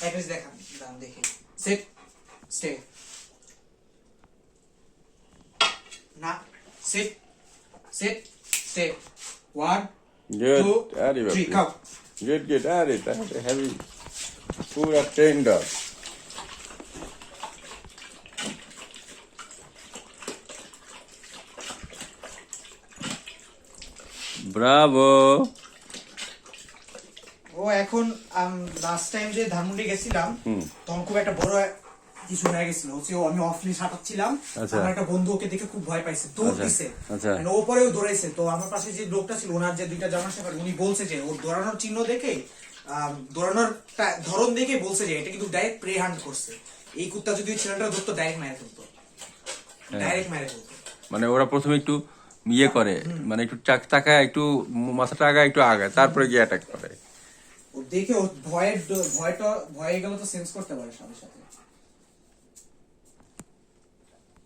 একটু দেখান দাম দেখি সেট স্টে না set set stay 1 Good. 2 Ari 3 bapi. come Good. Ari. Heavy. Pura tender. Bravo. ও এখন লাস্ট টাইম যে ধানমন্ডি গেছিলাম তখন খুব একটা বড় কিছু হয়ে গেছিল আমি অফলি সাঁটাচ্ছিলাম আমার একটা বন্ধু ওকে দেখে খুব ভয় পাইছে দৌড় দিছে ও পরেও দৌড়াইছে তো আমার পাশে যে লোকটা ছিল ওনার যে দুইটা জার্মান শেফার্ড উনি বলছে যে ওর দৌড়ানোর চিহ্ন দেখে দৌড়ানোর ধরন দেখে বলছে যে এটা কিন্তু ডাইরেক্ট প্রে হান্ট করছে এই কুত্তা যদি ওই ছেলেটা ধরতো ডাইরেক্ট মেরে ফেলতো মানে ওরা প্রথমে একটু ইয়ে করে মানে একটু টাকায় একটু মাথাটা আগায় একটু আগায় তারপরে গিয়ে অ্যাটাক করে ও দেখে ও ভয়ে গেলে তো সেন্স করতে পারে সাথে সাথে